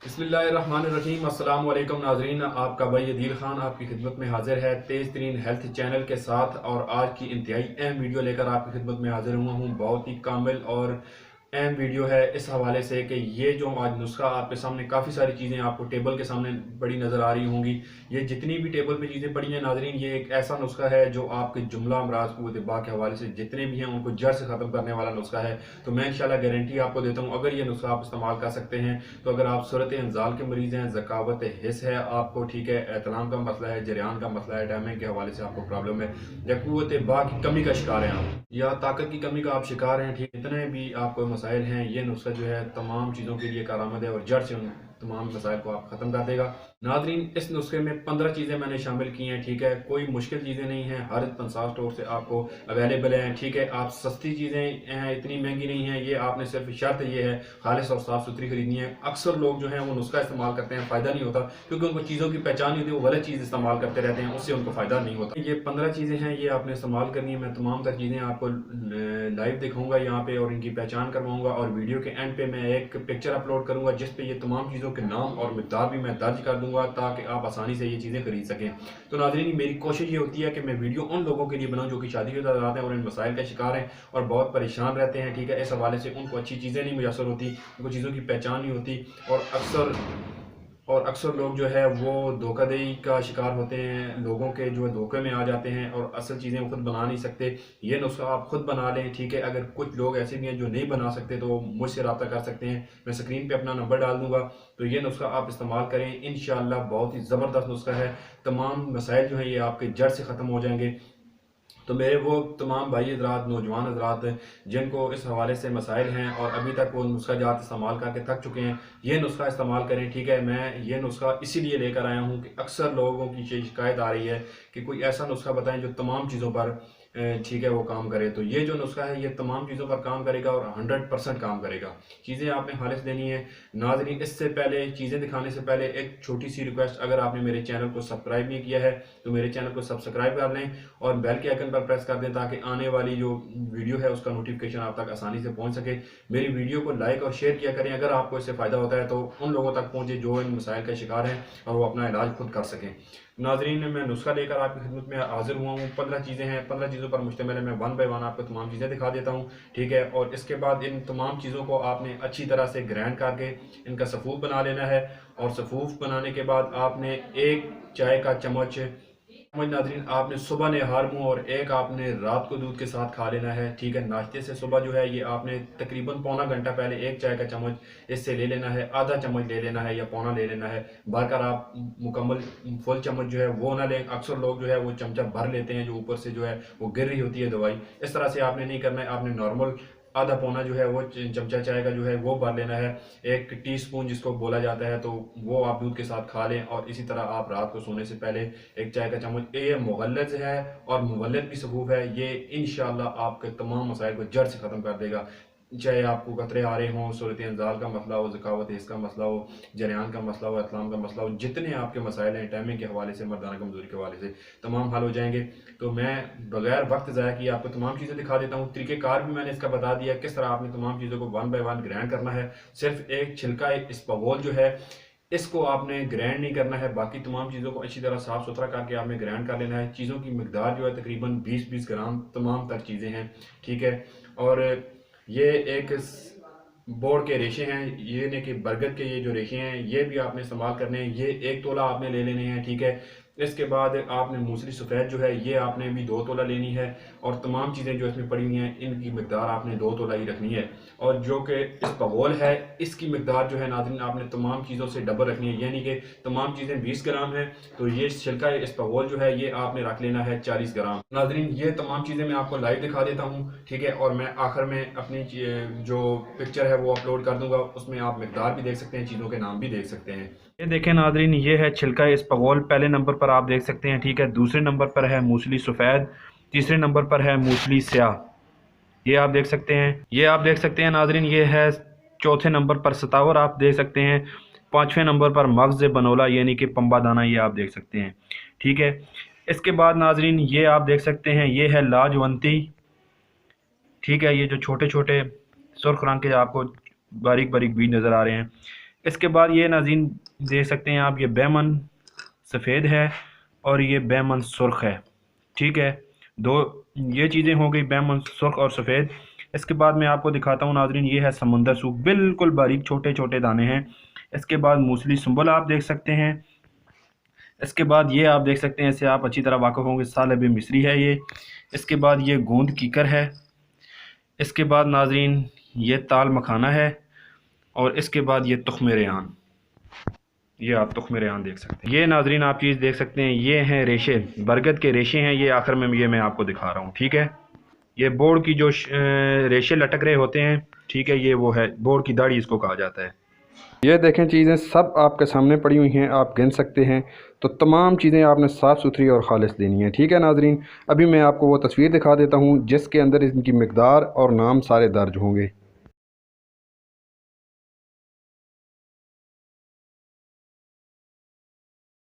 बिस्मिल्लाहिर्रहमानिर्रहीम। अस्सलाम वालेकुम नाजरीन, आपका भाई अदील खान आपकी खिदमत में हाजिर है तेज़ तरीन हेल्थ चैनल के साथ। और आज की इंतहाई अहम वीडियो लेकर आपकी खिदमत में हाजिर हुआ हूँ। बहुत ही कामिल और अहम वीडियो है इस हवाले से कि ये जो आज नुस्खा आपके सामने, काफ़ी सारी चीज़ें आपको टेबल के सामने बड़ी नज़र आ रही होंगी। ये जितनी भी टेबल पे चीज़ें पड़ी हैं नाजरीन, ये एक ऐसा नुस्खा है जो आपके जुमला अमराज क़ुव्वत दिमाग के हवाले से जितने भी हैं उनको जड़ से ख़त्म करने वाला नुस्खा है। तो मैं इंशाल्लाह गारंटी आपको देता हूँ, अगर ये नुस्खा आप इस्तेमाल कर सकते हैं तो अगर आप सूरत इंजाल के मरीज़ हैं, ज़कावत हिस्स है आपको, ठीक है, एतलाम का मसला है, जरियान का मसला है, टाइमिंग के हवाले से आपको प्रॉब्लम है, या क़ुव्वत बा की कमी का शिकार हैं आप, या ताकत की कमी का आप शिकार हैं, ठीक, इतने भी आपको मसाइल हैं, ये नुस्खा जो है तमाम चीज़ों के लिए कारआमद है और जड़ से उन तमाम मसाइल को आप ख़त्म कर देगा। नाज़रीन, इस नुस्खे में 15 चीज़ें मैंने शामिल की हैं, ठीक है, कोई मुश्किल चीज़ें नहीं हैं, हर पंसार स्टोर से आपको अवेलेबल हैं, ठीक है। आप सस्ती चीज़ें हैं, इतनी महंगी नहीं हैं, ये आपने सिर्फ शर्त ये है खालिस और साफ़ सुथरी खरीदनी है। अक्सर लोग जो हैं वो नुस्खा इस्तेमाल करते हैं, फ़ायदा नहीं होता, क्योंकि उनको चीज़ों की पहचान नहीं होती, वो गलत चीज़ इस्तेमाल करते रहते हैं, उससे उनको फ़ायदा नहीं होता। ये 15 चीज़ें हैं, ये आपने इस्तेमाल करनी है। मैं तमाम तर चीज़ें आपको लाइव दिखाऊंगा यहाँ पे और इनकी पहचान करवाऊंगा, और वीडियो के एंड पे मैं एक पिक्चर अपलोड करूंगा जिस पे ये तमाम चीज़ों के नाम और मिकदार भी मैं दर्ज कर दूंगा, ताकि आप आसानी से ये चीज़ें खरीद सकें। तो नाज़रीन, मेरी कोशिश ये होती है कि मैं वीडियो उन लोगों के लिए बनाऊं जो कि शादीशुदा हैं और इन मसाइल का शिकार हैं और बहुत परेशान रहते हैं, ठीक है। इस हवाले से उनको अच्छी चीज़ें नहीं मुयसर होती, उनको चीज़ों की पहचान नहीं होती, और अक्सर लोग जो है वो धोखाधड़ी का शिकार होते हैं, लोगों के जो है धोखे में आ जाते हैं और असल चीज़ें वो खुद बना नहीं सकते। ये नुस्खा आप खुद बना लें, ठीक है। अगर कुछ लोग ऐसे भी हैं जो नहीं बना सकते तो वो मुझसे रब्ता कर सकते हैं, मैं स्क्रीन पे अपना नंबर डाल दूंगा। तो ये नुस्खा आप इस्तेमाल करें, इंशाअल्लाह बहुत ही ज़बरदस्त नुस्खा है। तमाम मसाइल जो हैं ये आपके जड़ से ख़त्म हो जाएंगे। तो मेरे वो तमाम भाई हज़रात, नौजवान हज़रात जिनको इस हवाले से मसाइल हैं और अभी तक वो नुस्खा जात इस्तेमाल करके थक चुके हैं, ये नुस्खा इस्तेमाल करें, ठीक है। मैं ये नुस्खा इसीलिए लेकर आया हूँ कि अक्सर लोगों की शिकायत आ रही है कि कोई ऐसा नुस्खा बताएं जो तमाम चीज़ों पर ठीक है वो काम करे। तो ये जो नुस्खा है ये तमाम चीज़ों पर काम करेगा और 100% काम करेगा। चीज़ें आपने खालिस देनी है। नाज़रीन, इससे पहले चीज़ें दिखाने से पहले एक छोटी सी रिक्वेस्ट, अगर आपने मेरे चैनल को सब्सक्राइब नहीं किया है तो मेरे चैनल को सब्सक्राइब कर लें और बेल के आइकन पर प्रेस कर दें, ताकि आने वाली जो वीडियो है उसका नोटिफिकेशन आप तक आसानी से पहुंच सके। मेरी वीडियो को लाइक और शेयर किया करें, अगर आपको इससे फ़ायदा होता है तो उन लोगों तक पहुंचे जो इन मसाइल का शिकार हैं और वो अपना इलाज खुद कर सकें। नाजरीन, मैं नुस्खा लेकर आपकी खिदमत में हाजिर हुआ हूँ। 15 चीज़ें हैं, 15 चीज़ों पर मुश्तमिल है। मैं वन बाय वन आपको तमाम चीज़ें दिखा देता हूँ, ठीक है। और इसके बाद इन तमाम चीज़ों को आपने अच्छी तरह से ग्राइंड करके इनका सफ़ूफ बना लेना है। और सफ़ूफ बनाने के बाद आपने एक चाय का चम्मच, नाजरीन, आपने सुबह निहार मुँह और एक आपने रात को दूध के साथ खा लेना है, ठीक है। नाश्ते से सुबह जो है ये आपने तकरीबन पौना घंटा पहले एक चाय का चम्मच इससे ले लेना है, आधा चम्मच ले लेना है या पौना ले लेना है। भरकर आप मुकम्मल फुल चम्मच जो है वो ना लें। अक्सर लोग जो है वो चमचा भर लेते हैं, जो ऊपर से जो है वो गिर रही होती है दवाई। इस तरह से आपने नहीं करना है, आपने नॉर्मल आधा पौना जो है वो चमचा चाय का जो है वो भर लेना है। एक टीस्पून जिसको बोला जाता है, तो वो आप दूध के साथ खा लें। और इसी तरह आप रात को सोने से पहले एक चाय का चम्मच, ये मुगल्लज़ है और मुवल्लद भी सफूफ है, ये इंशाल्लाह आपके तमाम मसाइल को जड़ से ख़त्म कर देगा। चाहे आपको कतरे आ रहे हों, सूरत इंजाल का मसला हो, ज़कावत हिस्स का मसला हो, जरियान का मसला हो, इस्लाम का मसला हो, जितने आपके मसाइल हैं टाइमिंग के हवाले से, मर्दाना कमज़ोरी के हवाले से, तमाम हल हो जाएंगे। तो मैं बगैर वक्त ज़ाया किए आपको तमाम चीज़ें दिखा देता हूँ। तरीक़ेकार भी मैंने इसका बता दिया, किस तरह आपने तमाम चीज़ों को वन बाय वन ग्राइंड करना है। सिर्फ एक छिलका इसबगोल जो है इसको आपने ग्राइंड नहीं करना है, बाकी तमाम चीज़ों को अच्छी तरह साफ़ सुथरा करके आपने ग्राइंड कर लेना है। चीज़ों की मकदार जो है तकरीबन 20-20 ग्राम तमाम तर चीज़ें हैं, ठीक है। और ये एक बोर्ड के रेशे हैं, ये नहीं कि बरगद के ये जो रेशे हैं ये भी आपने इस्तेमाल करने हैं। ये 1 तोला आपने ले लेने हैं, ठीक है। इसके बाद आपने मूसली सफ़ेद जो है ये आपने भी 2 तोला लेनी है। और तमाम चीज़ें जो इसमें पड़ी हुई हैं इनकी मकदार आपने 2 तोला ही रखनी है। और जो कि इसबगोल है इसकी मकदार जो है नाज़रीन आपने तमाम चीज़ों से डबल रखनी है, यानी कि तमाम चीज़ें 20 ग्राम है तो ये छिलका इसबगोल जो है ये आपने रख लेना है 40 ग्राम। नाज़रीन, ये तमाम चीज़ें मैं आपको लाइव दिखा देता हूँ, ठीक है। और मैं आखिर में अपनी जो पिक्चर है वो अपलोड कर दूंगा, उसमें आप मकदार भी देख सकते हैं, चीज़ों के नाम भी देख सकते हैं। ये देखें नाजरीन, ये है छिलका इसबगोल, पहले नंबर पर आप देख सकते हैं, ठीक है। दूसरे नंबर पर है मूसली सफ़ेद, तीसरे नंबर पर है मूसली स्याह, ये आप देख सकते हैं। ये आप देख सकते हैं नाजरीन, ये है चौथे नंबर पर सतावर, आप देख सकते हैं। पाँचवें नंबर पर मगज़ बनोला यानी कि पंबा दाना, ये आप देख सकते हैं, ठीक है। इसके बाद नाजरीन ये आप देख सकते हैं, ये है लाजवंती, ठीक है। ये जो छोटे छोटे सुर्ख रंग के आपको बारीक बारीक बीज नज़र आ रहे हैं, इसके बाद ये नाज़रीन देख सकते हैं आप, ये बैमन सफ़ेद है और ये बैमन सुर्ख है, ठीक है। दो ये चीज़ें हो गई, बैमन सुर्ख और सफ़ेद। इसके बाद मैं आपको दिखाता हूँ नाज़रीन, ये है समंदर सूख, बिल्कुल बारीक छोटे छोटे दाने हैं। इसके बाद मूसली सुंबल आप देख सकते हैं। इसके बाद ये आप देख सकते हैं, इससे आप अच्छी तरह वाकिफ़ होंगे, सालब मिस्री है ये। इसके बाद ये गोंद कीकर है। इसके बाद नाज़रीन ये ताल मखाना है और इसके बाद ये तुख्म रेहान, ये आप तुख्म रेहान देख सकते हैं। ये नाज़रीन आप चीज़ देख सकते हैं, ये हैं रेशे, बरगद के रेशे हैं ये, आखिर में ये मैं आपको दिखा रहा हूँ, ठीक है। ये बोर्ड की जो रेशे लटक रहे होते हैं, ठीक है, ये वो है बोर्ड की दाढ़ी इसको कहा जाता है। ये देखें चीज़ें सब आपके सामने पड़ी हुई हैं, आप गिन सकते हैं। तो तमाम चीज़ें आपने साफ़ सुथरी और ख़ालिस देनी है, ठीक है नाज़रीन। अभी मैं आपको वो तस्वीर दिखा देता हूँ जिसके अंदर इनकी मिक़दार और नाम सारे दर्ज होंगे।